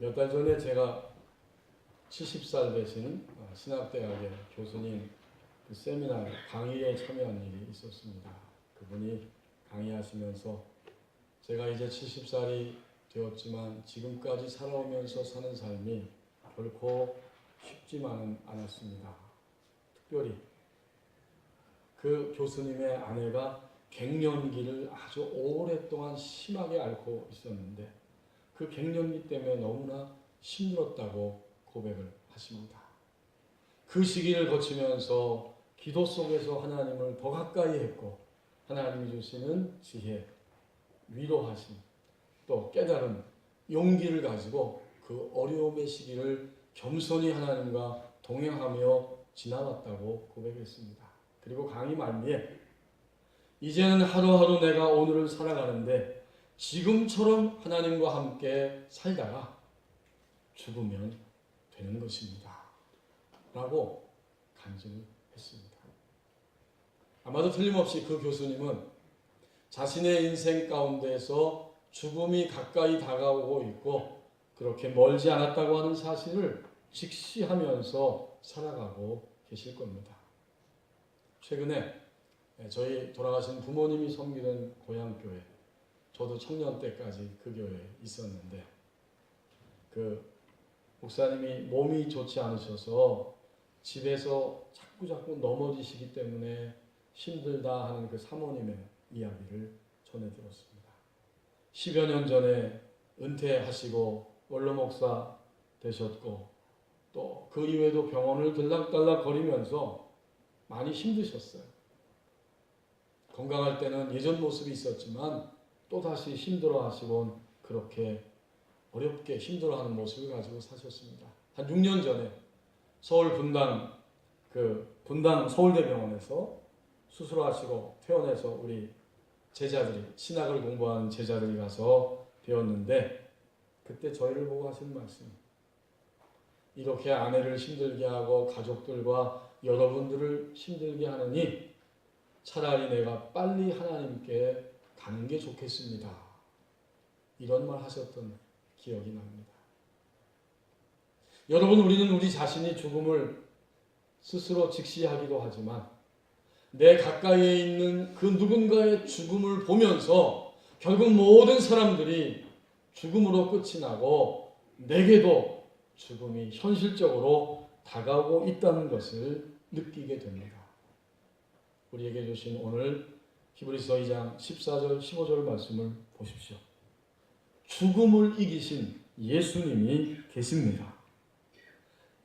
몇 달 전에 제가 70살 되신 신학대학의 교수님 그 세미나 강의에 참여한 일이 있었습니다. 그분이 강의하시면서 제가 이제 70살이 되었지만 지금까지 살아오면서 사는 삶이 결코 쉽지만은 않았습니다. 특별히 그 교수님의 아내가 갱년기를 아주 오랫동안 심하게 앓고 있었는데 그 갱년기 때문에 너무나 힘들었다고 고백을 하십니다. 그 시기를 거치면서 기도 속에서 하나님을 더 가까이 했고 하나님이 주시는 지혜, 위로하심, 또 깨달음, 용기를 가지고 그 어려움의 시기를 겸손히 하나님과 동행하며 지나왔다고 고백했습니다. 그리고 강의 말미에 이제는 하루하루 내가 오늘을 살아가는데 지금처럼 하나님과 함께 살다가 죽으면 되는 것입니다. 라고 간증을 했습니다. 아마도 틀림없이 그 교수님은 자신의 인생 가운데서 죽음이 가까이 다가오고 있고 그렇게 멀지 않았다고 하는 사실을 직시하면서 살아가고 계실 겁니다. 최근에 저희 돌아가신 부모님이 섬기던 고향교회, 저도 청년 때까지 그 교회에 있었는데 그 목사님이 몸이 좋지 않으셔서 집에서 자꾸 넘어지시기 때문에 힘들다 하는 그 사모님의 이야기를 전해 들었습니다. 10여 년 전에 은퇴하시고 원로 목사 되셨고 또 그 이외에도 병원을 들락달락 거리면서 많이 힘드셨어요. 건강할 때는 예전 모습이 있었지만 또다시 힘들어하시곤 그렇게 어렵게 힘들어하는 모습을 가지고 사셨습니다. 한 6년 전에 서울 분당 서울대병원에서 수술하시고 퇴원해서 우리 제자들이 신학을 공부하는 제자들이 가서 배웠는데 그때 저희를 보고 하신 말씀, 이렇게 아내를 힘들게 하고 가족들과 여러분들을 힘들게 하느니 차라리 내가 빨리 하나님께 가는 게 좋겠습니다. 이런 말 하셨던 기억이 납니다. 여러분, 우리는 우리 자신이 죽음을 스스로 직시하기도 하지만 내 가까이에 있는 그 누군가의 죽음을 보면서 결국 모든 사람들이 죽음으로 끝이 나고 내게도 죽음이 현실적으로 다가오고 있다는 것을 느끼게 됩니다. 우리에게 주신 오늘 히브리서 2장 14절 15절 말씀을 보십시오. 죽음을 이기신 예수님이 계십니다.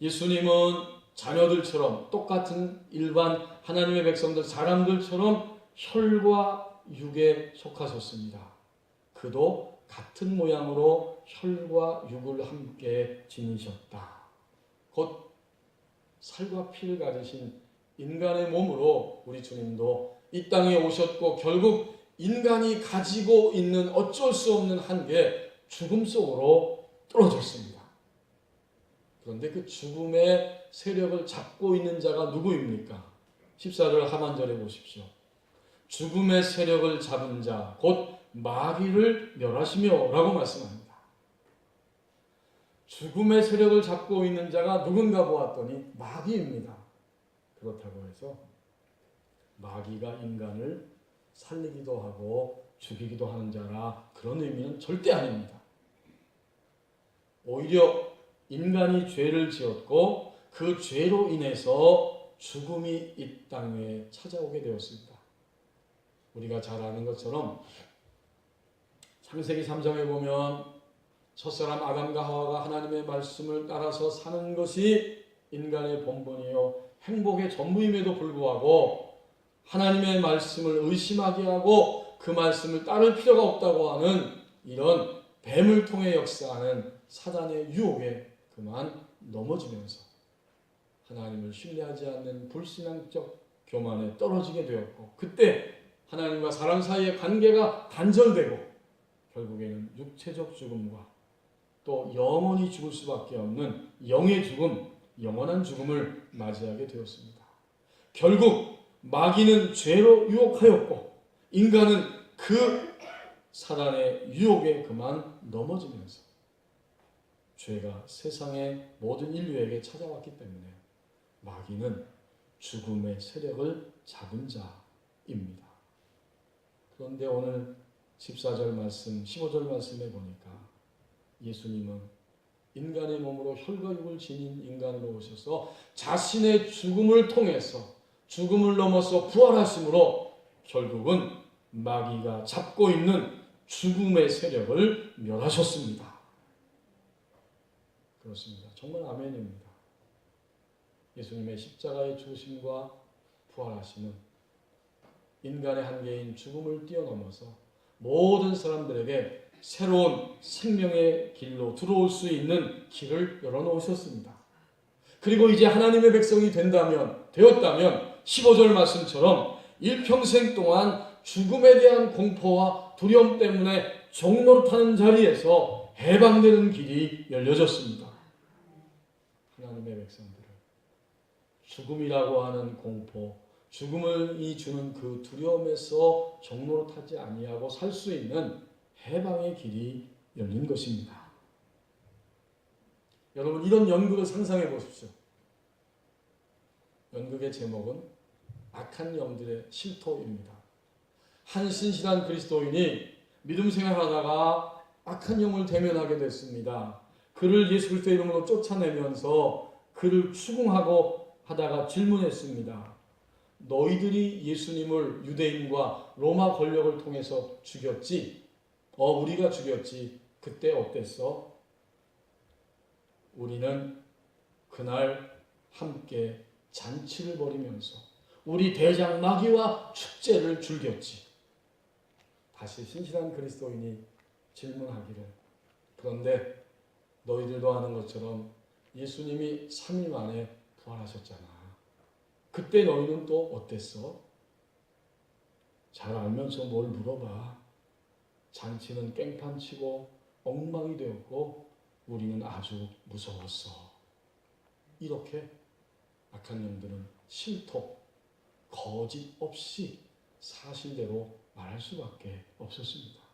예수님은 자녀들처럼 똑같은 일반 하나님의 백성들, 사람들처럼 혈과 육에 속하셨습니다. 그도 같은 모양으로 혈과 육을 함께 지니셨다. 곧 살과 피를 가지신 인간의 몸으로 우리 주님도 이 땅에 오셨고 결국 인간이 가지고 있는 어쩔 수 없는 한계, 죽음 속으로 떨어졌습니다. 그런데 그 죽음의 세력을 잡고 있는 자가 누구입니까? 14절 하반절에 보십시오. 죽음의 세력을 잡은 자, 곧 마귀를 멸하시며 라고 말씀합니다. 죽음의 세력을 잡고 있는 자가 누군가 보았더니 마귀입니다. 그렇다고 해서 마귀가 인간을 살리기도 하고 죽이기도 하는 자라 그런 의미는 절대 아닙니다. 오히려 인간이 죄를 지었고 그 죄로 인해서 죽음이 이 땅에 찾아오게 되었습니다. 우리가 잘 아는 것처럼 창세기 3장에 보면 첫사람 아담과 하와가 하나님의 말씀을 따라서 사는 것이 인간의 본분이요 행복의 전부임에도 불구하고 하나님의 말씀을 의심하게 하고 그 말씀을 따를 필요가 없다고 하는 이런 뱀을 통해 역사하는 사단의 유혹에 그만 넘어지면서 하나님을 신뢰하지 않는 불신앙적 교만에 떨어지게 되었고 그때 하나님과 사람 사이의 관계가 단절되고 결국에는 육체적 죽음과 또 영원히 죽을 수밖에 없는 영의 죽음, 영원한 죽음을 맞이하게 되었습니다. 결국 마귀는 죄로 유혹하였고 인간은 그 사단의 유혹에 그만 넘어지면서 죄가 세상의 모든 인류에게 찾아왔기 때문에 마귀는 죽음의 세력을 잡은 자입니다. 그런데 오늘 14절 말씀, 15절 말씀에 보니까 예수님은 인간의 몸으로 혈과 육을 지닌 인간으로 오셔서 자신의 죽음을 통해서 죽음을 넘어서 부활하심으로 결국은 마귀가 잡고 있는 죽음의 세력을 멸하셨습니다. 그렇습니다. 정말 아멘입니다. 예수님의 십자가의 죽으심과 부활하심은 인간의 한계인 죽음을 뛰어넘어서 모든 사람들에게 새로운 생명의 길로 들어올 수 있는 길을 열어놓으셨습니다. 그리고 이제 하나님의 백성이 되었다면 15절 말씀처럼 일평생 동안 죽음에 대한 공포와 두려움 때문에 종노릇하는 자리에서 해방되는 길이 열려졌습니다. 하나님의 백성들을 죽음이라고 하는 공포, 죽음이 주는 그 두려움에서 종노릇하지 아니하고 살 수 있는 해방의 길이 열린 것입니다. 여러분, 이런 연극을 상상해 보십시오. 연극의 제목은 악한 영들의 실토입니다. 한 신실한 그리스도인이 믿음 생활하다가 악한 영을 대면하게 됐습니다. 그를 예수 그리스도의 이름으로 쫓아내면서 그를 추궁하고 하다가 질문했습니다. 너희들이 예수님을 유대인과 로마 권력을 통해서 죽였지? 우리가 죽였지. 그때 어땠어? 우리는 그날 함께 잔치를 벌이면서 우리 대장 마귀와 축제를 즐겼지. 다시 신실한 그리스도인이 질문하기를, 그런데 너희들도 아는 것처럼 예수님이 3일 만에 부활하셨잖아. 그때 너희는 또 어땠어? 잘 알면서 뭘 물어봐. 잔치는 깽판치고 엉망이 되었고 우리는 아주 무서웠어. 이렇게 악한 영들은 실토, 거짓 없이 사실대로 말할 수밖에 없었습니다.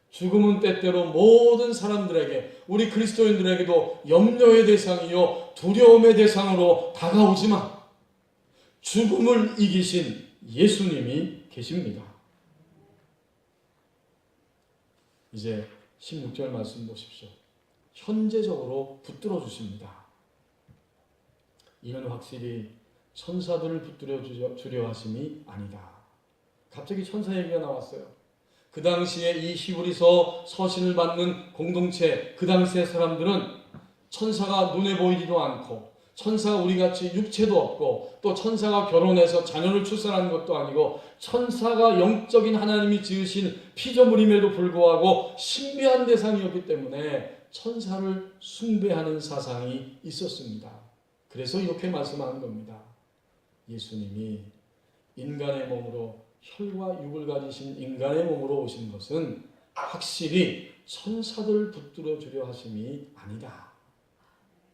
죽음은 때때로 모든 사람들에게, 우리 그리스도인들에게도 염려의 대상이요 두려움의 대상으로 다가오지만 죽음을 이기신 예수님이 계십니다. 이제 16절 말씀 보십시오. 현재적으로 붙들어 주십니다. 이는 확실히 천사들을 붙들어 주려 하심이 아니다. 갑자기 천사 얘기가 나왔어요. 그 당시에 이 히브리서 서신을 받는 공동체, 그 당시의 사람들은 천사가 눈에 보이지도 않고 천사가 우리같이 육체도 없고 또 천사가 결혼해서 자녀를 출산하는 것도 아니고 천사가 영적인 하나님이 지으신 피조물임에도 불구하고 신비한 대상이었기 때문에 천사를 숭배하는 사상이 있었습니다. 그래서 이렇게 말씀하는 겁니다. 예수님이 인간의 몸으로 혈과 육을 가지신 인간의 몸으로 오신 것은 확실히 천사들을 붙들어 주려 하심이 아니다.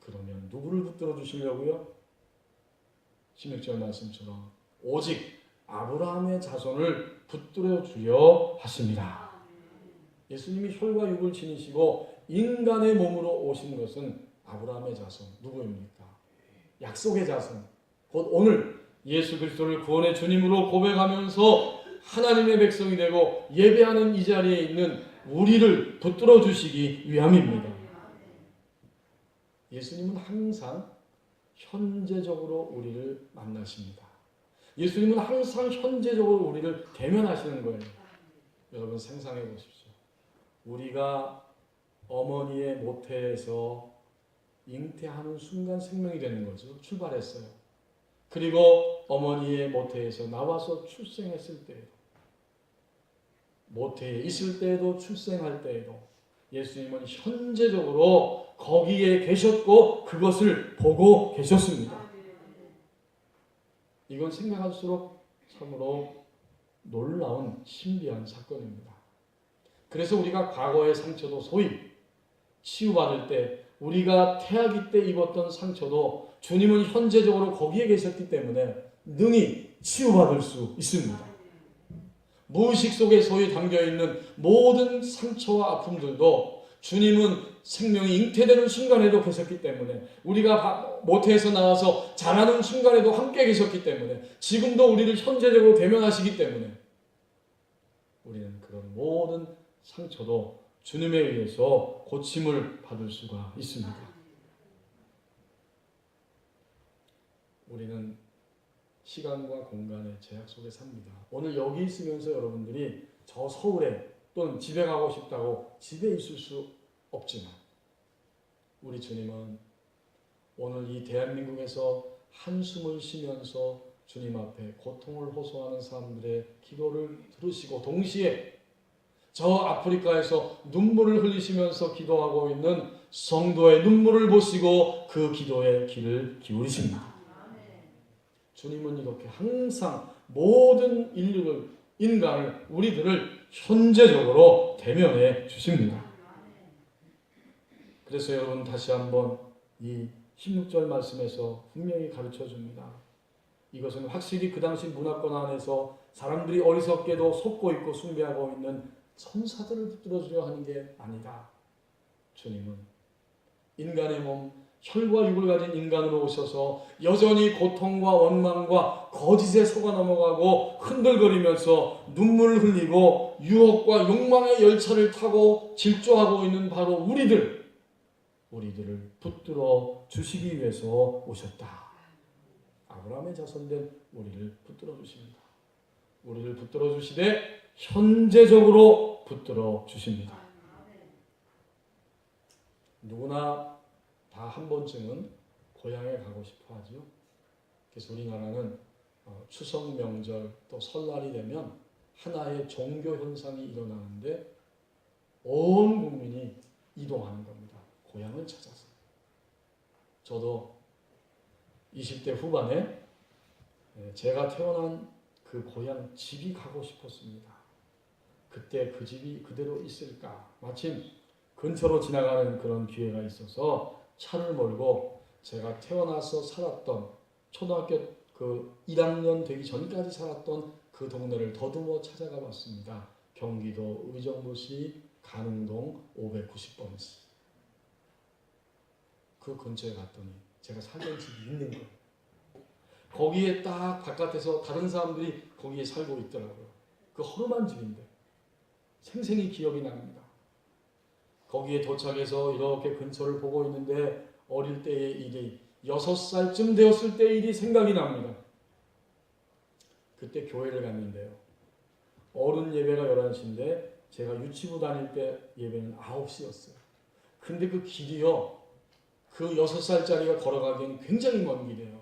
그러면 누구를 붙들어 주시려고요? 16절 말씀처럼 오직 아브라함의 자손을 붙들어 주려 하십니다. 예수님이 혈과 육을 지니시고 인간의 몸으로 오신 것은 아브라함의 자손, 누구입니까? 약속의 자손, 곧 오늘 예수 그리스도를 구원의 주님으로 고백하면서 하나님의 백성이 되고 예배하는 이 자리에 있는 우리를 붙들어 주시기 위함입니다. 예수님은 항상 현재적으로 우리를 만나십니다. 예수님은 항상 현재적으로 우리를 대면하시는 거예요. 여러분 상상해 보십시오. 우리가 어머니의 모태에서 잉태하는 순간 생명이 되는 거죠. 출발했어요. 그리고 어머니의 모태에서 나와서 출생했을 때에도, 모태에 있을 때에도, 출생할 때에도 예수님은 현재적으로 거기에 계셨고 그것을 보고 계셨습니다. 이건 생각할수록 참으로 놀라운 신비한 사건입니다. 그래서 우리가 과거의 상처도 소위 치유받을 때, 우리가 태아기 때 입었던 상처도 주님은 현재적으로 거기에 계셨기 때문에 능히 치유받을 수 있습니다. 무의식 속에 소위 담겨있는 모든 상처와 아픔들도 주님은 생명이 잉태되는 순간에도 계셨기 때문에, 우리가 모태에서 나와서 자라는 순간에도 함께 계셨기 때문에, 지금도 우리를 현재적으로 대면하시기 때문에 우리는 그런 모든 상처도 주님에 의해서 고침을 받을 수가 있습니다. 우리는 시간과 공간의 제약 속에 삽니다. 오늘 여기 있으면서 여러분들이 저 서울에 또는 집에 가고 싶다고 집에 있을 수 없지만, 우리 주님은 오늘 이 대한민국에서 한숨을 쉬면서 주님 앞에 고통을 호소하는 사람들의 기도를 들으시고, 동시에 저 아프리카에서 눈물을 흘리시면서 기도하고 있는 성도의 눈물을 보시고 그 기도에 귀를 기울이십니다. 주님은 이렇게 항상 모든 인류를, 인간을, 우리들을 현재적으로 대면해 주십니다. 그래서 여러분, 다시 한번 이 16절 말씀에서 분명히 가르쳐 줍니다. 이것은 확실히 그 당시 문화권 안에서 사람들이 어리석게도 속고 있고 숭배하고 있는 천사들을 붙들어주려 하는 게 아니다. 주님은 인간의 몸, 혈과 육을 가진 인간으로 오셔서 여전히 고통과 원망과 거짓에 속아 넘어가고 흔들거리면서 눈물을 흘리고 유혹과 욕망의 열차를 타고 질주하고 있는 바로 우리들을 붙들어 주시기 위해서 오셨다. 아브라함의 자손된 우리를 붙들어 주십니다. 우리를 붙들어 주시되 현재적으로 붙들어 주십니다. 누구나 다 한 번쯤은 고향에 가고 싶어 하지요. 그래서 우리나라는 추석 명절 또 설날이 되면 하나의 종교 현상이 일어나는데 온 국민이 이동하는 겁니다. 고향을 찾아서. 저도 20대 후반에 제가 태어난 그 고향 집이 가고 싶었습니다. 그때 그 집이 그대로 있을까? 마침 근처로 지나가는 그런 기회가 있어서 차를 몰고 제가 태어나서 살았던 초등학교 그 1학년 되기 전까지 살았던 그 동네를 더듬어 찾아가 봤습니다. 경기도 의정부시 가능동 590번지. 그 근처에 갔더니 제가 살던 집이 있는 거예요. 거기에 딱 바깥에서 다른 사람들이 거기에 살고 있더라고요. 그 허름한 집인데 생생히 기억이 납니다. 거기에 도착해서 이렇게 근처를 보고 있는데 어릴 때의 일이, 6살쯤 되었을 때의 일이 생각이 납니다. 그때 교회를 갔는데요. 어른 예배가 11시인데 제가 유치부 다닐 때 예배는 9시였어요. 근데 그 길이요, 그 6살짜리가 걸어가기엔 굉장히 먼 길이에요.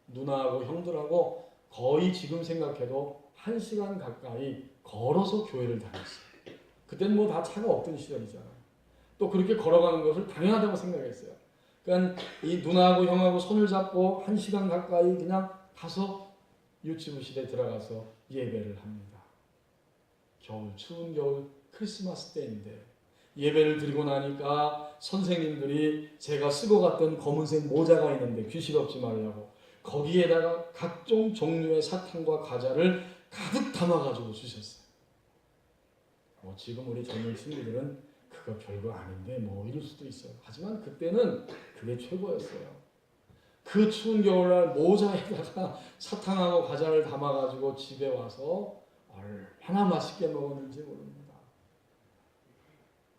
누나하고 형들하고 거의 지금 생각해도 1시간 가까이 걸어서 교회를 다녔어요. 그때는 뭐 다 차가 없던 시절이잖아요. 또 그렇게 걸어가는 것을 당연하다고 생각했어요. 그러니까 이 누나하고 형하고 손을 잡고 1시간 가까이 그냥 가서 유치부실에 들어가서 예배를 합니다. 겨울, 추운 겨울 크리스마스 때인데 예배를 드리고 나니까 선생님들이 제가 쓰고 갔던 검은색 모자가 있는데 귀신 없지 말라고 거기에다가 각종 종류의 사탕과 과자를 가득 담아가지고 주셨어요. 지금 우리 젊은 친구들은 그거 별거 아닌데 뭐 이럴 수도 있어요. 하지만 그때는 그게 최고였어요. 그 추운 겨울날 모자에다가 사탕하고 과자를 담아가지고 집에 와서 얼마나 맛있게 먹었는지 모릅니다.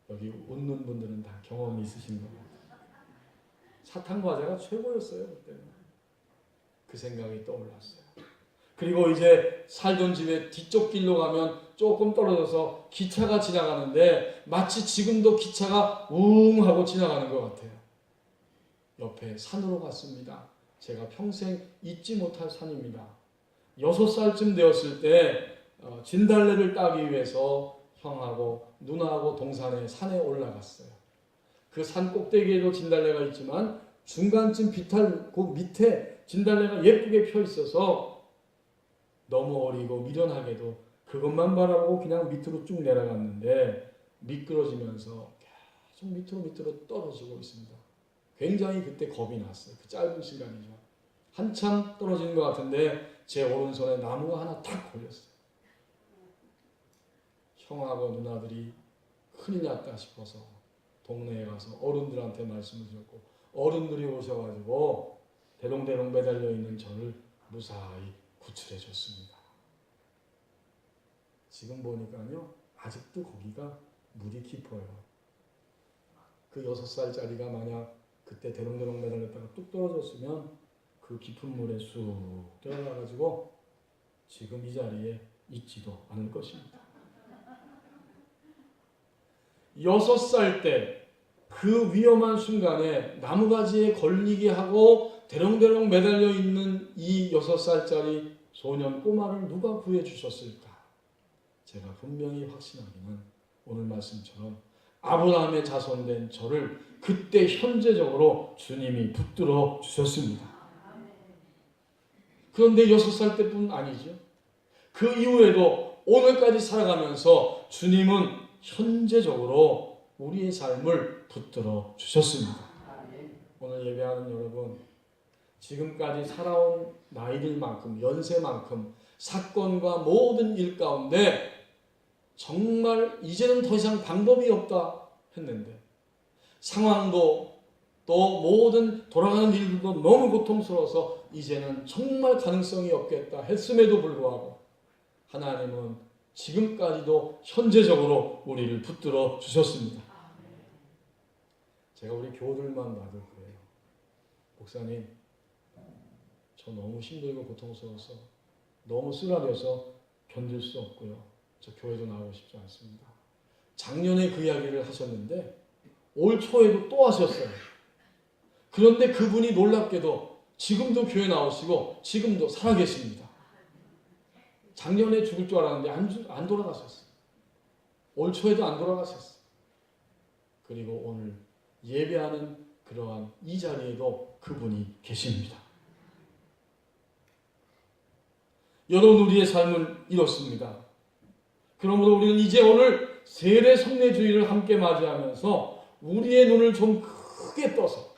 여기 웃는 분들은 다 경험이 있으신 겁니다. 사탕 과자가 최고였어요. 그때는. 그 생각이 떠올랐어요. 그리고 이제 살던 집에 뒤쪽 길로 가면 조금 떨어져서 기차가 지나가는데 마치 지금도 기차가 웅 하고 지나가는 것 같아요. 옆에 산으로 갔습니다. 제가 평생 잊지 못할 산입니다. 6살쯤 되었을 때 진달래를 따기 위해서 형하고 누나하고 동산에 산에 올라갔어요. 그 산 꼭대기에도 진달래가 있지만 중간쯤 비탈 그 밑에 진달래가 예쁘게 펴 있어서 너무 어리고 미련하게도 그것만 바라보고 그냥 밑으로 쭉 내려갔는데 미끄러지면서 계속 밑으로 떨어지고 있습니다. 굉장히 그때 겁이 났어요. 그 짧은 시간이죠. 한참 떨어지는 것 같은데 제 오른손에 나무가 하나 탁 걸렸어요. 형하고 누나들이 큰일 났다 싶어서 동네에 가서 어른들한테 말씀을 드렸고 어른들이 오셔가지고 대롱대롱 매달려 있는 저를 무사히 구출해 줬습니다. 지금 보니까요 아직도 거기가 물이 깊어요. 그 6살짜리가 만약 그때 대롱대롱 매달렸다가 뚝 떨어졌으면 그 깊은 물에 쑥 들어가가지고 지금 이 자리에 있지도 않을 것입니다. 6살 때 그 위험한 순간에 나무가지에 걸리게 하고 대롱대롱 매달려 있는 이 6살짜리 소년 꼬마를 누가 구해 주셨을까? 제가 분명히 확신하기는 오늘 말씀처럼 아브라함의 자손된 저를 그때 현재적으로 주님이 붙들어 주셨습니다. 그런데 6살 때뿐 아니죠. 그 이후에도 오늘까지 살아가면서 주님은 현재적으로 우리의 삶을 붙들어 주셨습니다. 오늘 예배하는 여러분, 지금까지 살아온 나이들만큼, 연세만큼 사건과 모든 일 가운데 정말 이제는 더 이상 방법이 없다 했는데 상황도 또 모든 돌아가는 일들도 너무 고통스러워서 이제는 정말 가능성이 없겠다 했음에도 불구하고 하나님은 지금까지도 현재적으로 우리를 붙들어 주셨습니다. 제가 우리 교우들만 봐도 그래요. 목사님, 저 너무 힘들고 고통스러워서 너무 쓰라려서 견딜 수 없고요. 저 교회도 나오고 싶지 않습니다. 작년에 그 이야기를 하셨는데 올 초에도 또 하셨어요. 그런데 그분이 놀랍게도 지금도 교회 나오시고 지금도 살아계십니다. 작년에 죽을 줄 알았는데 안 돌아가셨어요. 올 초에도 안 돌아가셨어요. 그리고 오늘 예배하는 그러한 이 자리에도 그분이 계십니다. 여러분, 우리의 삶은 이렇습니다. 그러므로 우리는 이제 오늘 세례 성례주의를 함께 맞이하면서 우리의 눈을 좀 크게 떠서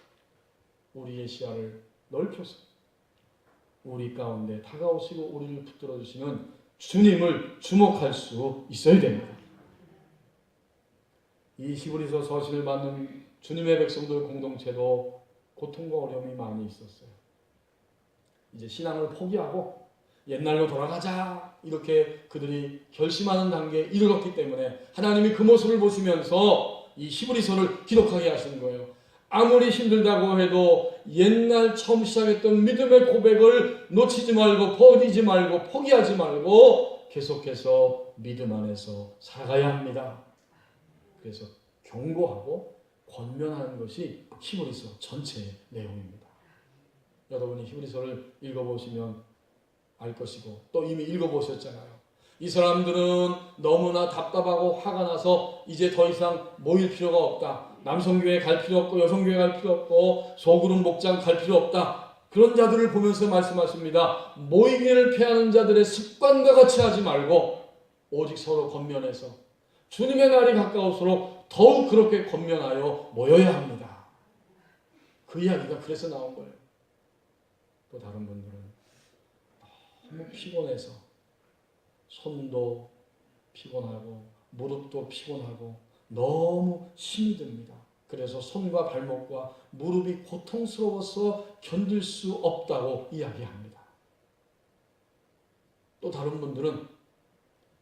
우리의 시야를 넓혀서 우리 가운데 다가오시고 우리를 붙들어 주시는 주님을 주목할 수 있어야 됩니다. 이 히브리서 서신을 받는 주님의 백성들 공동체도 고통과 어려움이 많이 있었어요. 이제 신앙을 포기하고 옛날로 돌아가자 이렇게 그들이 결심하는 단계에 이르렀기 때문에 하나님이 그 모습을 보시면서 이 히브리서를 기록하게 하시는 거예요. 아무리 힘들다고 해도 옛날 처음 시작했던 믿음의 고백을 놓치지 말고 버리지 말고 포기하지 말고 계속해서 믿음 안에서 살아가야 합니다. 그래서 경고하고 권면하는 것이 히브리서 전체의 내용입니다. 여러분이 히브리서를 읽어보시면 알 것이고 또 이미 읽어보셨잖아요. 이 사람들은 너무나 답답하고 화가 나서 이제 더 이상 모일 필요가 없다. 남성교회 갈 필요 없고 여성교회 갈 필요 없고 소그룹 목장 갈 필요 없다. 그런 자들을 보면서 말씀하십니다. 모이기를 피하는 자들의 습관과 같이 하지 말고 오직 서로 권면해서 주님의 날이 가까울수록 더욱 그렇게 권면하여 모여야 합니다. 그 이야기가 그래서 나온 거예요. 또 다른 분들은 너무 피곤해서 손도 피곤하고 무릎도 피곤하고 너무 힘이 듭니다. 그래서 손과 발목과 무릎이 고통스러워서 견딜 수 없다고 이야기합니다. 또 다른 분들은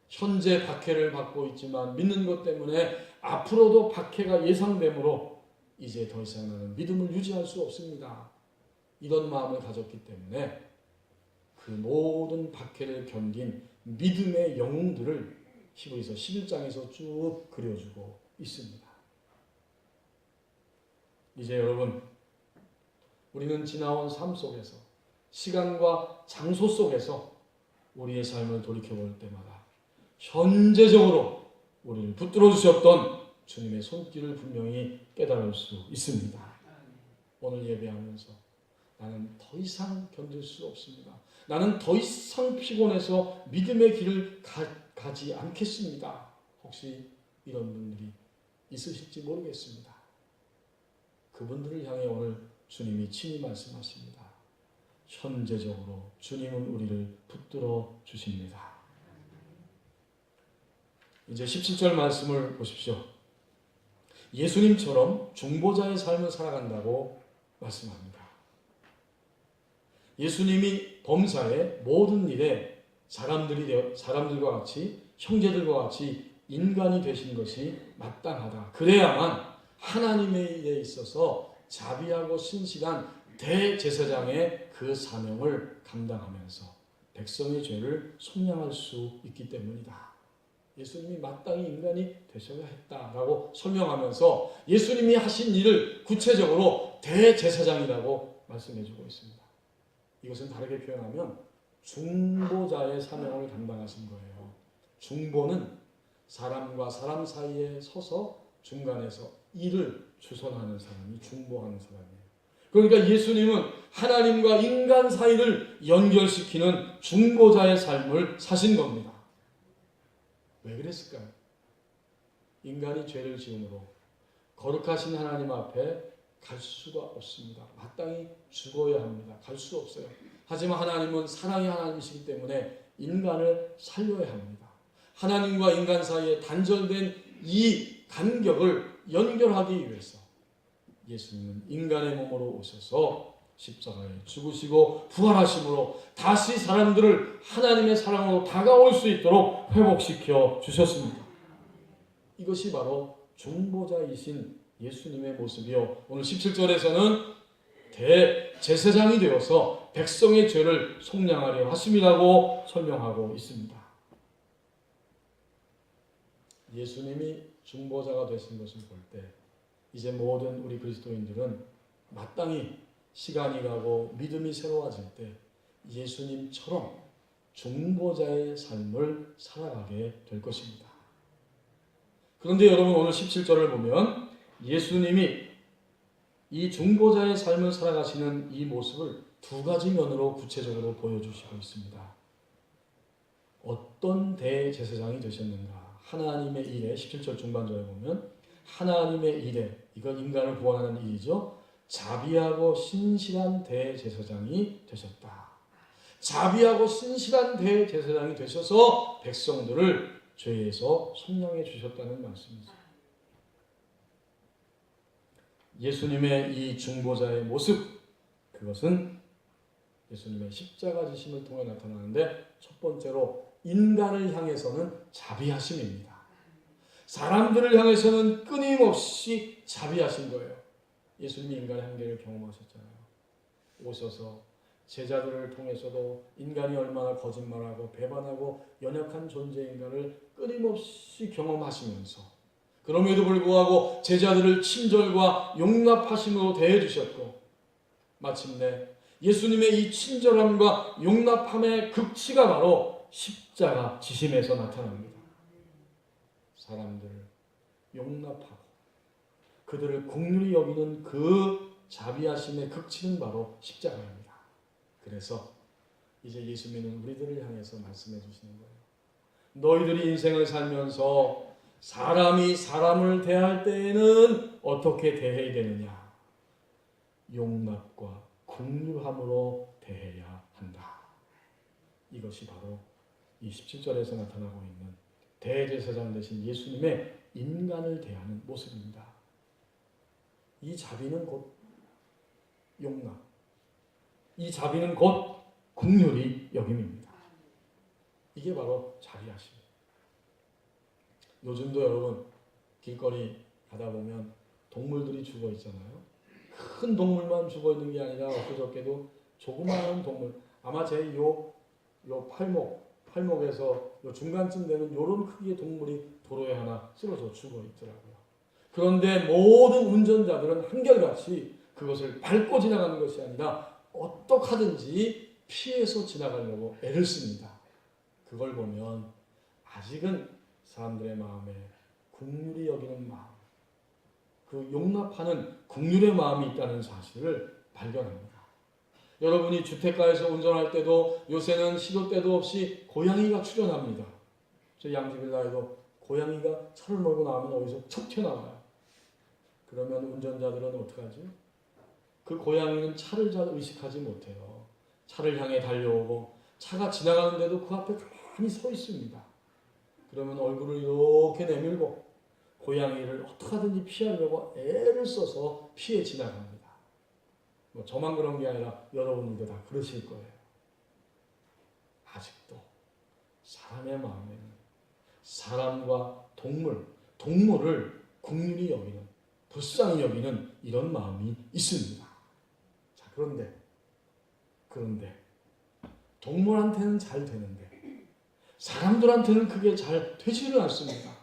현재 박해를 받고 있지만 믿는 것 때문에 앞으로도 박해가 예상되므로 이제 더 이상 나는 믿음을 유지할 수 없습니다. 이런 마음을 가졌기 때문에 그 모든 박해를 견딘 믿음의 영웅들을 히브리서 11장에서 쭉 그려주고 있습니다. 이제 여러분, 우리는 지나온 삶 속에서 시간과 장소 속에서 우리의 삶을 돌이켜볼 때마다 현재적으로 우리를 붙들어 주셨던 주님의 손길을 분명히 깨달을 수 있습니다. 오늘 예배하면서 나는 더 이상 견딜 수 없습니다. 나는 더 이상 피곤해서 믿음의 길을 가지 않겠습니다. 혹시 이런 분들이 있으실지 모르겠습니다. 그분들을 향해 오늘 주님이 친히 말씀하십니다. 현재적으로 주님은 우리를 붙들어 주십니다. 이제 17절 말씀을 보십시오. 예수님처럼 중보자의 삶을 살아간다고 말씀합니다. 예수님이 범사의 모든 일에 사람들과 같이 형제들과 같이 인간이 되신 것이 마땅하다. 그래야만 하나님의 일에 있어서 자비하고 신실한 대제사장의 그 사명을 감당하면서 백성의 죄를 속량할 수 있기 때문이다. 예수님이 마땅히 인간이 되셔야 했다라고 설명하면서 예수님이 하신 일을 구체적으로 대제사장이라고 말씀해주고 있습니다. 이것은 다르게 표현하면 중보자의 사명을 감당하신 거예요. 중보는 사람과 사람 사이에 서서 중간에서 일을 주선하는 사람이 중보하는 사람이에요. 그러니까 예수님은 하나님과 인간 사이를 연결시키는 중보자의 삶을 사신 겁니다. 왜 그랬을까요? 인간이 죄를 지음으로 거룩하신 하나님 앞에 갈 수가 없습니다. 마땅히 죽어야 합니다. 갈 수 없어요. 하지만 하나님은 사랑의 하나님이시기 때문에 인간을 살려야 합니다. 하나님과 인간 사이에 단절된 이 간격을 연결하기 위해서 예수님은 인간의 몸으로 오셔서 십자가에 죽으시고 부활하심으로 다시 사람들을 하나님의 사랑으로 다가올 수 있도록 회복시켜 주셨습니다. 이것이 바로 중보자이신 예수님의 모습이요. 오늘 17절에서는 대제사장이 되어서 백성의 죄를 속량하려 하심이라고 설명하고 있습니다. 예수님이 중보자가 되신 것을 볼 때 이제 모든 우리 그리스도인들은 마땅히 시간이 가고 믿음이 새로워질 때 예수님처럼 중보자의 삶을 살아가게 될 것입니다. 그런데 여러분 오늘 17절을 보면 예수님이 이 중보자의 삶을 살아가시는 이 모습을 두 가지 면으로 구체적으로 보여주시고 있습니다. 어떤 대제사장이 되셨는가? 하나님의 일에 17절 중반절에 보면 하나님의 일에, 이건 인간을 구원하는 일이죠. 자비하고 신실한 대제사장이 되셨다. 자비하고 신실한 대제사장이 되셔서 백성들을 죄에서 속량해 주셨다는 말씀이죠. 예수님의 이 중보자의 모습, 그것은 예수님의 십자가 지심을 통해 나타나는데 첫 번째로 인간을 향해서는 자비하심입니다. 사람들을 향해서는 끊임없이 자비하신 거예요. 예수님이 인간의 한계를 경험하셨잖아요. 오셔서 제자들을 통해서도 인간이 얼마나 거짓말하고 배반하고 연약한 존재인가를 끊임없이 경험하시면서 그럼에도 불구하고 제자들을 친절과 용납하심으로 대해주셨고 마침내 예수님의 이 친절함과 용납함의 극치가 바로 십자가 지심에서 나타납니다. 사람들을 용납하고 그들을 긍휼히 여기는 그 자비하심의 극치는 바로 십자가입니다. 그래서 이제 예수 믿는 우리들을 향해서 말씀해 주시는 거예요. 너희들이 인생을 살면서 사람이 사람을 대할 때에는 어떻게 대해야 되느냐? 용납과 긍휼함으로 대해야 한다. 이것이 바로 이 17절에서 나타나고 있는 대제사장 되신 예수님의 인간을 대하는 모습입니다. 이 자비는 곧 용납, 이 자비는 곧 긍휼히 여김입니다. 이게 바로 자비하심이에요. 요즘도 여러분 길거리 가다 보면 동물들이 죽어 있잖아요. 큰 동물만 죽어 있는 게 아니라 엊그저께도 조그마한 동물, 아마 제 요 팔목에서 요 중간쯤 되는 요런 크기의 동물이 도로에 하나 쓰러져 죽어 있더라고요. 그런데 모든 운전자들은 한결같이 그것을 밟고 지나가는 것이 아니라 어떡하든지 피해서 지나가려고 애를 씁니다. 그걸 보면 아직은 사람들의 마음에 긍휼히 여기는 마음, 그 용납하는 긍휼의 마음이 있다는 사실을 발견합니다. 여러분이 주택가에서 운전할 때도 요새는 시도 때도 없이 고양이가 출연합니다. 저 양지빌라에도 고양이가 차를 몰고 나오면 어디서 툭 튀어나와요. 그러면 운전자들은 어떡하지? 그 고양이는 차를 잘 의식하지 못해요. 차를 향해 달려오고 차가 지나가는데도 그 앞에 가만히 서 있습니다. 그러면 얼굴을 이렇게 내밀고 고양이를 어떻게 하든지 피하려고 애를 써서 피해 지나갑니다. 뭐 저만 그런 게 아니라 여러분들도 다 그러실 거예요. 아직도 사람의 마음에는 사람과 동물을 긍휼히 여기는, 불쌍히 여기는 이런 마음이 있습니다. 자, 그런데 동물한테는 잘 되는데 사람들한테는 그게 잘 되지를 않습니다.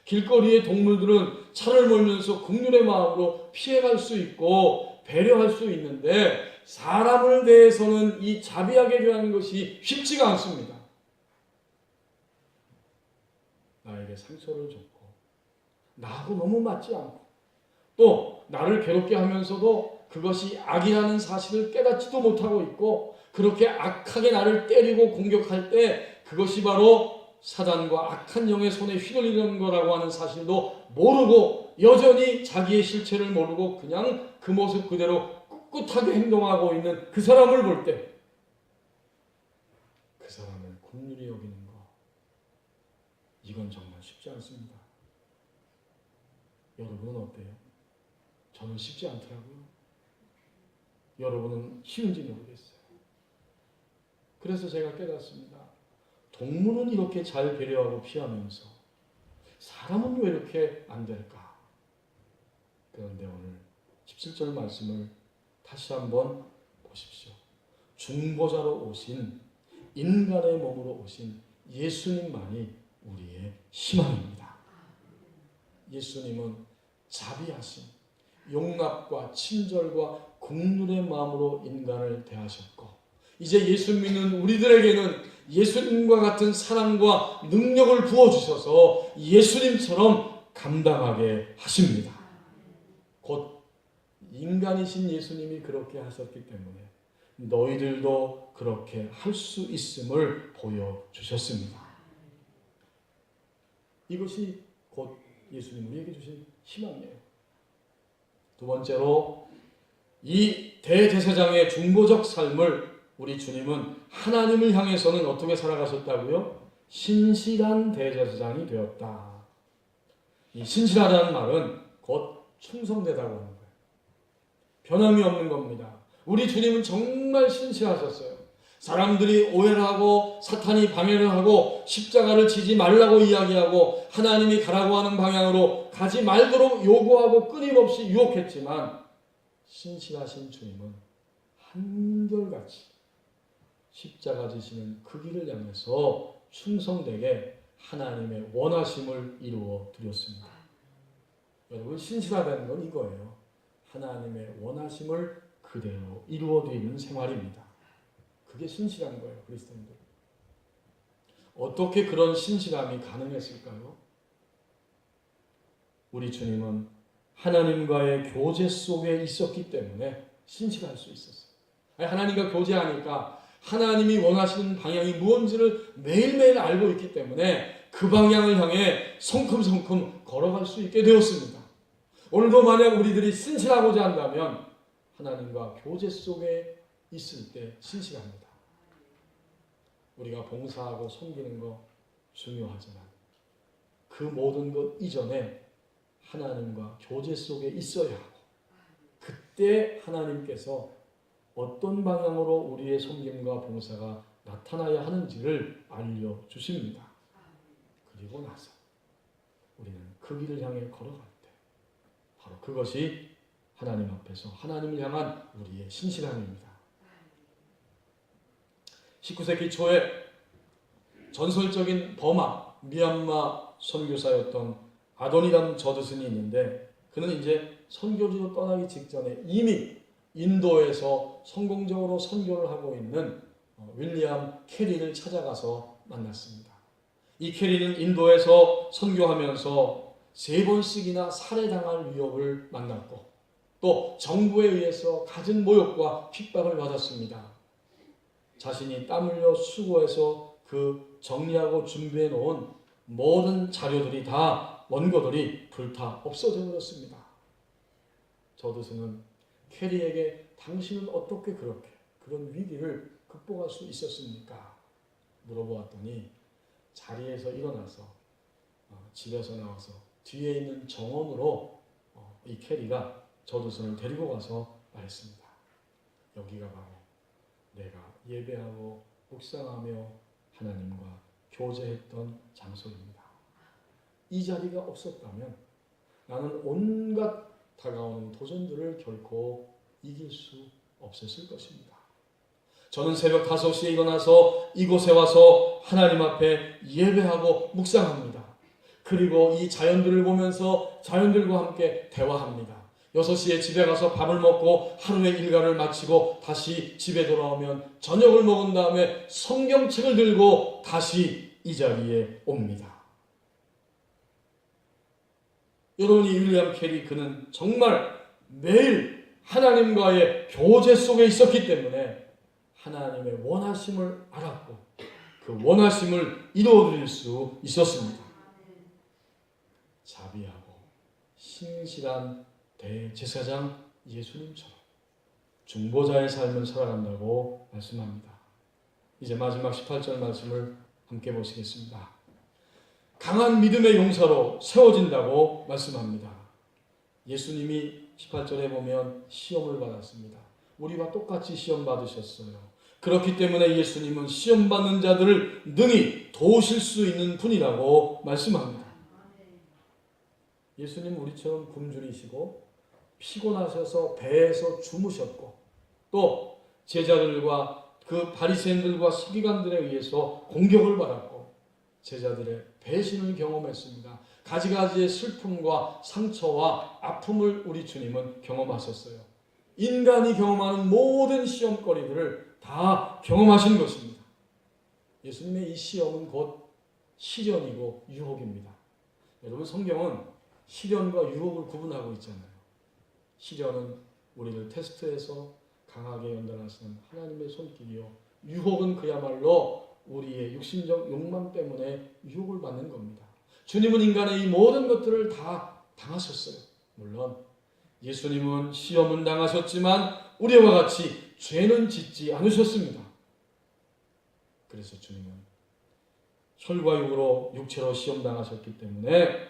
길거리의 동물들은 차를 몰면서 긍휼의 마음으로 피해갈 수 있고 배려할 수 있는데 사람을 대해서는 이 자비하게 대하는 것이 쉽지가 않습니다. 나에게 상처를 줬고 나하고 너무 맞지 않고 또 나를 괴롭게 하면서도 그것이 악이라는 사실을 깨닫지도 못하고 있고 그렇게 악하게 나를 때리고 공격할 때 그것이 바로 사단과 악한 영의 손에 휘둘리는 거라고 하는 사실도 모르고 여전히 자기의 실체를 모르고 그냥 그 모습 그대로 꿋꿋하게 행동하고 있는 그 사람을 볼 때 그 사람을 긍휼히 여기는 거 이건 정말 쉽지 않습니다. 여러분은 어때요? 저는 쉽지 않더라고요. 여러분은 쉬운지 모르겠어요. 그래서 제가 깨닫습니다. 동물은 이렇게 잘 배려하고 피하면서 사람은 왜 이렇게 안 될까? 그런데 오늘 17절 말씀을 다시 한번 보십시오. 중보자로 오신 인간의 몸으로 오신 예수님만이 우리의 희망입니다. 예수님은 자비하심, 용납과 친절과 긍휼의 마음으로 인간을 대하셨고 이제 예수 믿는 우리들에게는 예수님과 같은 사랑과 능력을 부어주셔서 예수님처럼 감당하게 하십니다. 곧 인간이신 예수님이 그렇게 하셨기 때문에 너희들도 그렇게 할 수 있음을 보여주셨습니다. 이것이 곧 예수님 우리에게 주신 희망이에요. 두 번째로 이 대제사장의 중보적 삶을 우리 주님은 하나님을 향해서는 어떻게 살아가셨다고요? 신실한 대제사장이 되었다. 이 신실하다는 말은 곧 충성되다고 하는 거예요. 변함이 없는 겁니다. 우리 주님은 정말 신실하셨어요. 사람들이 오해를 하고 사탄이 방해를 하고 십자가를 지지 말라고 이야기하고 하나님이 가라고 하는 방향으로 가지 말도록 요구하고 끊임없이 유혹했지만 신실하신 주님은 한결같이 십자가 지시는 그 길을 향해서 충성되게 하나님의 원하심을 이루어 드렸습니다. 여러분 신실하다는 건 이거예요. 하나님의 원하심을 그대로 이루어 드리는 생활입니다. 그게 신실한 거예요. 그리스도인들. 어떻게 그런 신실함이 가능했을까요? 우리 주님은 하나님과의 교제 속에 있었기 때문에 신실할 수 있었어요. 하나님과 교제하니까 하나님이 원하시는 방향이 무엇인지를 매일매일 알고 있기 때문에 그 방향을 향해 성큼성큼 걸어갈 수 있게 되었습니다. 오늘도 만약 우리들이 신실하고자 한다면 하나님과 교제 속에 있을 때 신실합니다. 우리가 봉사하고 섬기는 거 중요하지만 그 모든 것 이전에 하나님과 교제 속에 있어야 하고 그때 하나님께서 어떤 방향으로 우리의 섬김과 봉사가 나타나야 하는지를 알려주십니다. 그리고 나서 우리는 그 길을 향해 걸어갈 때 바로 그것이 하나님 앞에서 하나님을 향한 우리의 신실함입니다. 19세기 초에 전설적인 버마, 미얀마 선교사였던 아도니람 저드슨이 있는데 그는 이제 선교지로 떠나기 직전에 이미 인도에서 성공적으로 선교를 하고 있는 윌리엄 캐리를 찾아가서 만났습니다. 이 캐리는 인도에서 선교하면서 3번씩이나 살해당할 위협을 만났고 또 정부에 의해서 갖은 모욕과 핍박을 받았습니다. 자신이 땀 흘려 수고해서 그 정리하고 준비해 놓은 모든 자료들이 다 원고들이 불타 없어져 버렸습니다. 저드슨은 캐리에게 당신은 어떻게 그렇게 그런 위기를 극복할 수 있었습니까? 물어보았더니 자리에서 일어나서 집에서 나와서 뒤에 있는 정원으로 이 캐리가 저두선을 데리고 가서 말했습니다. 여기가 바로 내가 예배하고 묵상하며 하나님과 교제했던 장소입니다. 이 자리가 없었다면 나는 온갖 다가오는 도전들을 결코 이길 수 없었을 것입니다. 저는 새벽 5시에 일어나서 이곳에 와서 하나님 앞에 예배하고 묵상합니다. 그리고 이 자연들을 보면서 자연들과 함께 대화합니다. 6시에 집에 가서 밥을 먹고 하루의 일과를 마치고 다시 집에 돌아오면 저녁을 먹은 다음에 성경책을 들고 다시 이 자리에 옵니다. 여러분이 윌리엄 캐리 그는 정말 매일 하나님과의 교제 속에 있었기 때문에 하나님의 원하심을 알았고 그 원하심을 이루어드릴 수 있었습니다. 자비하고 신실한 대제사장 예수님처럼 중보자의 삶을 살아간다고 말씀합니다. 이제 마지막 18절 말씀을 함께 보시겠습니다. 강한 믿음의 용사로 세워진다고 말씀합니다. 예수님이 18절에 보면 시험을 받았습니다. 우리와 똑같이 시험 받으셨어요. 그렇기 때문에 예수님은 시험 받는 자들을 능히 도우실 수 있는 분이라고 말씀합니다. 예수님 우리처럼 굶주리시고 피곤하셔서 배에서 주무셨고 또 제자들과 그 바리새인들과 서기관들에 의해서 공격을 받았고 제자들의 배신을 경험했습니다. 가지가지의 슬픔과 상처와 아픔을 우리 주님은 경험하셨어요. 인간이 경험하는 모든 시험거리들을 다 경험하신 것입니다. 예수님의 이 시험은 곧 시련이고 유혹입니다. 여러분 성경은 시련과 유혹을 구분하고 있잖아요. 시련은 우리를 테스트해서 강하게 연단하시는 하나님의 손길이요. 유혹은 그야말로 우리의 육신적 욕망 때문에 유혹을 받는 겁니다. 주님은 인간의 이 모든 것들을 다 당하셨어요. 물론 예수님은 시험은 당하셨지만 우리와 같이 죄는 짓지 않으셨습니다. 그래서 주님은 혈과 육으로 육체로 시험 당하셨기 때문에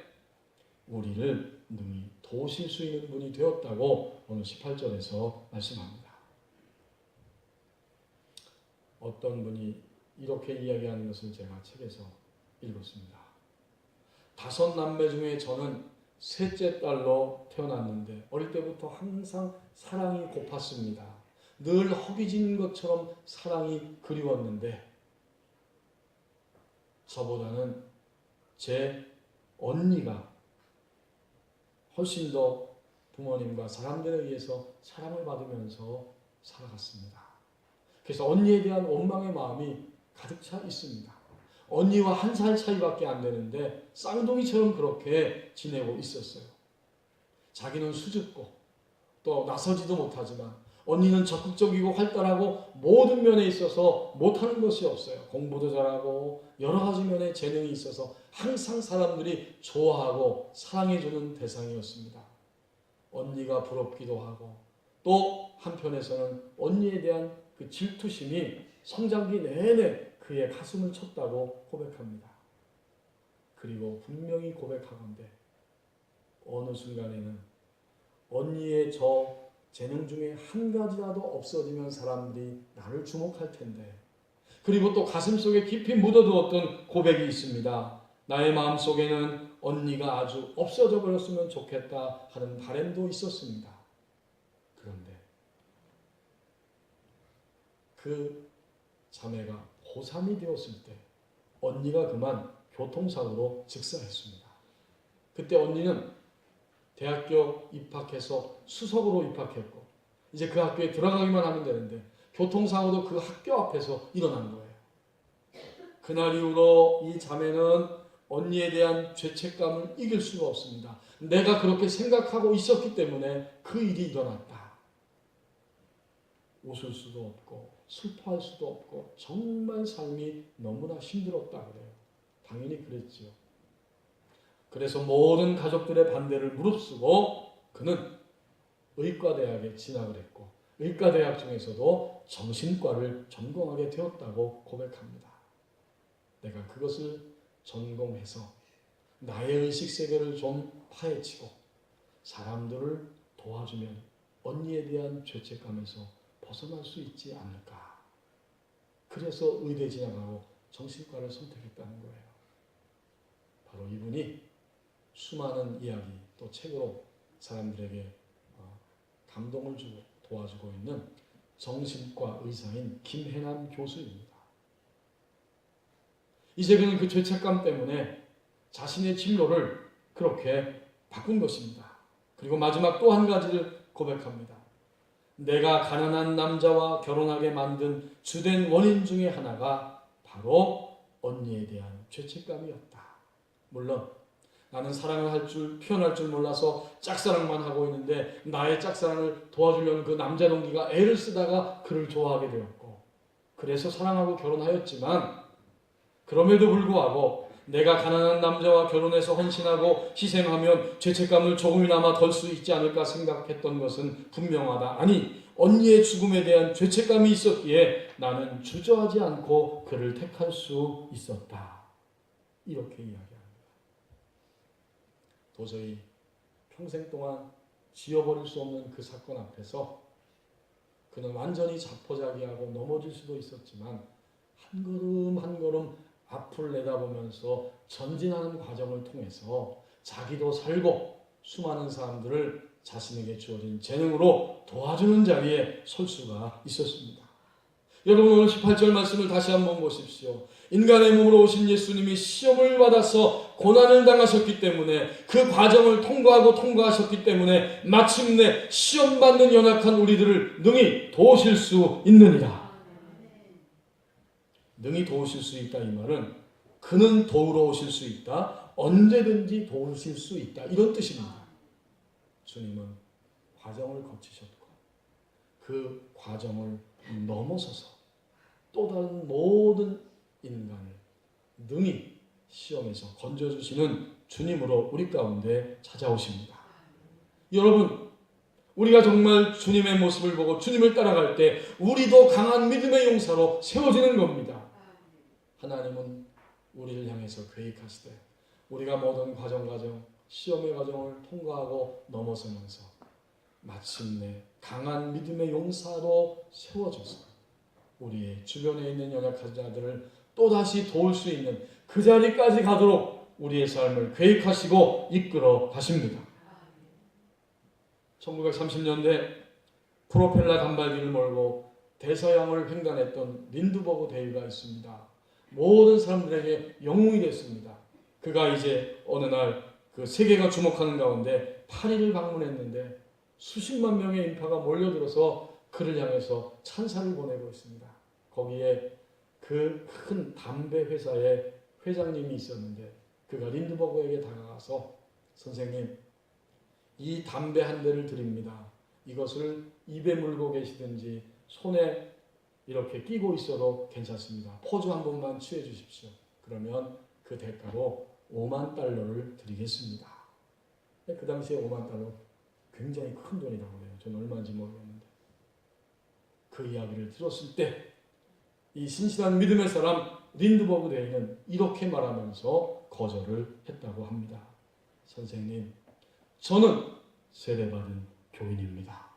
우리를 능히 도우실 수 있는 분이 되었다고 오늘 18절에서 말씀합니다. 어떤 분이 이렇게 이야기하는 것을 제가 책에서 읽었습니다. 5 남매 중에 저는 셋째 딸로 태어났는데 어릴 때부터 항상 사랑이 고팠습니다. 늘 허기진 것처럼 사랑이 그리웠는데 저보다는 제 언니가 훨씬 더 부모님과 사람들에 의해서 사랑을 받으면서 살아갔습니다. 그래서 언니에 대한 원망의 마음이 가득 차 있습니다. 언니와 1살 차이밖에 안 되는데 쌍둥이처럼 그렇게 지내고 있었어요. 자기는 수줍고 또 나서지도 못하지만 언니는 적극적이고 활달하고 모든 면에 있어서 못하는 것이 없어요. 공부도 잘하고 여러 가지 면에 재능이 있어서 항상 사람들이 좋아하고 사랑해주는 대상이었습니다. 언니가 부럽기도 하고 또 한편에서는 언니에 대한 그 질투심이 성장기 내내 그의 가슴을 쳤다고 고백합니다. 그리고 분명히 고백하건대 어느 순간에는 언니의 저 재능 중에 한 가지라도 없어지면 사람들이 나를 주목할 텐데, 그리고 또 가슴속에 깊이 묻어두었던 고백이 있습니다. 나의 마음속에는 언니가 아주 없어져 버렸으면 좋겠다 하는 바람도 있었습니다. 그런데 그 자매가 고3이 되었을 때 언니가 그만 교통사고로 즉사했습니다. 그때 언니는 대학교 입학해서 수석으로 입학했고 이제 그 학교에 들어가기만 하면 되는데 교통사고도 그 학교 앞에서 일어난 거예요. 그날 이후로 이 자매는 언니에 대한 죄책감을 이길 수가 없습니다. 내가 그렇게 생각하고 있었기 때문에 그 일이 일어났다. 웃을 수도 없고 슬퍼할 수도 없고 정말 삶이 너무나 힘들었다 그래요. 당연히 그랬지요. 그래서 모든 가족들의 반대를 무릅쓰고 그는 의과대학에 진학을 했고 의과대학 중에서도 정신과를 전공하게 되었다고 고백합니다. 내가 그것을 전공해서 나의 의식세계를 좀 파헤치고 사람들을 도와주면 언니에 대한 죄책감에서 벗어날 수 있지 않을까. 그래서 의대 진학하고 정신과를 선택했다는 거예요. 바로 이분이 수많은 이야기 또 책으로 사람들에게 감동을 주고 도와주고 있는 정신과 의사인 김혜남 교수입니다. 이제 그는 그 죄책감 때문에 자신의 진로를 그렇게 바꾼 것입니다. 그리고 마지막 또 한 가지를 고백합니다. 내가 가난한 남자와 결혼하게 만든 주된 원인 중에 하나가 바로 언니에 대한 죄책감이었다. 물론 나는 사랑을 표현할 줄 몰라서 짝사랑만 하고 있는데 나의 짝사랑을 도와주려는 그 남자 동기가 애를 쓰다가 그를 좋아하게 되었고 그래서 사랑하고 결혼하였지만 그럼에도 불구하고 내가 가난한 남자와 결혼해서 헌신하고 희생하면 죄책감을 조금이나마 덜 수 있지 않을까 생각했던 것은 분명하다. 아니, 언니의 죽음에 대한 죄책감이 있었기에 나는 주저하지 않고 그를 택할 수 있었다. 이렇게 이야기합니다. 도저히 평생 동안 지워버릴 수 없는 그 사건 앞에서 그는 완전히 자포자기하고 넘어질 수도 있었지만 한 걸음 한 걸음 앞을 내다보면서 전진하는 과정을 통해서 자기도 살고 수많은 사람들을 자신에게 주어진 재능으로 도와주는 자리에 설 수가 있었습니다. 여러분 오늘 18절 말씀을 다시 한번 보십시오. 인간의 몸으로 오신 예수님이 시험을 받아서 고난을 당하셨기 때문에 그 과정을 통과하셨기 때문에 마침내 시험받는 연약한 우리들을 능히 도우실 수 있느니라. 능히 도우실 수 있다 이 말은 그는 도우러 오실 수 있다. 언제든지 도우실 수 있다. 이런 뜻입니다. 주님은 과정을 거치셨고 그 과정을 넘어서서 또 다른 모든 인간을 능히 시험에서 건져주시는 주님으로 우리 가운데 찾아오십니다. 여러분 우리가 정말 주님의 모습을 보고 주님을 따라갈 때 우리도 강한 믿음의 용사로 세워지는 겁니다. 하나님은 우리를 향해서 계획하시되 우리가 모든 과정 시험의 과정을 통과하고 넘어서면서 마침내 강한 믿음의 용사로 세워져서 우리의 주변에 있는 연약한 자들을 또다시 도울 수 있는 그 자리까지 가도록 우리의 삶을 계획하시고 이끌어 가십니다. 1930년대 프로펠러 단발기를 몰고 대서양을 횡단했던 린드버그 대위가 있습니다. 모든 사람들에게 영웅이 됐습니다. 그가 이제 어느 날 그 세계가 주목하는 가운데 파리를 방문했는데 수십만 명의 인파가 몰려들어서 그를 향해서 찬사를 보내고 있습니다. 거기에 그 큰 담배 회사의 회장님이 있었는데 그가 린드버그에게 다가가서 선생님 이 담배 한 대를 드립니다. 이것을 입에 물고 계시든지 손에 이렇게 끼고 있어도 괜찮습니다. 포즈 한 번만 취해 주십시오. 그러면 그 대가로 $50,000를 드리겠습니다. 그 당시에 $50,000 굉장히 큰 돈이라고 해요. 저는 얼마인지 모르겠는데 그 이야기를 들었을 때 이 신실한 믿음의 사람 린드버그 대위는 이렇게 말하면서 거절을 했다고 합니다. 선생님, 저는 세례받은 교인입니다.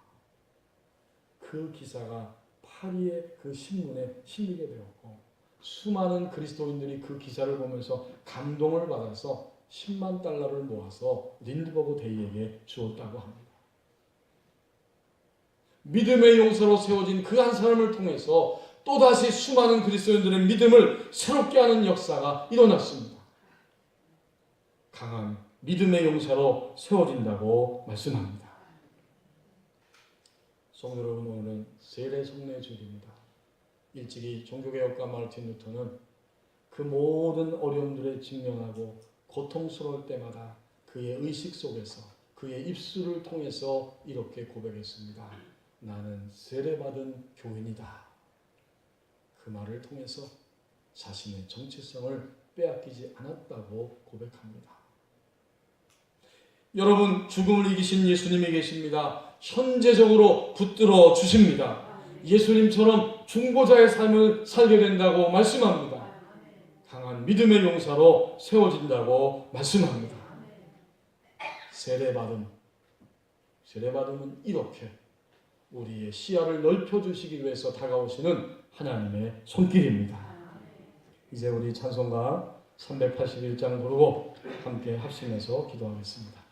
그 기사가 파리의 그 신문에 실리게 되었고 수많은 그리스도인들이 그 기사를 보면서 감동을 받아서 $100,000를 모아서 린드버그 대위에게 주었다고 합니다. 믿음의 용사로 세워진 그 한 사람을 통해서 또다시 수많은 그리스도인들의 믿음을 새롭게 하는 역사가 일어났습니다. 강한 믿음의 용사로 세워진다고 말씀합니다. 성도 여러분, 오늘은 세례 성례 주일입니다. 일찍이 종교개혁가 마르틴 루터는 그 모든 어려움들에 직면하고 고통스러울 때마다 그의 의식 속에서 그의 입술을 통해서 이렇게 고백했습니다. 나는 세례받은 교인이다. 그 말을 통해서 자신의 정체성을 빼앗기지 않았다고 고백합니다. 여러분, 죽음을 이기신 예수님이 계십니다. 현재적으로 붙들어 주십니다. 예수님처럼 중보자의 삶을 살게 된다고 말씀합니다. 강한 믿음의 용사로 세워진다고 말씀합니다. 세례받음은 이렇게 우리의 시야를 넓혀주시기 위해서 다가오시는 하나님의 손길입니다. 이제 우리 찬송가 381장 부르고 함께 합심해서 기도하겠습니다.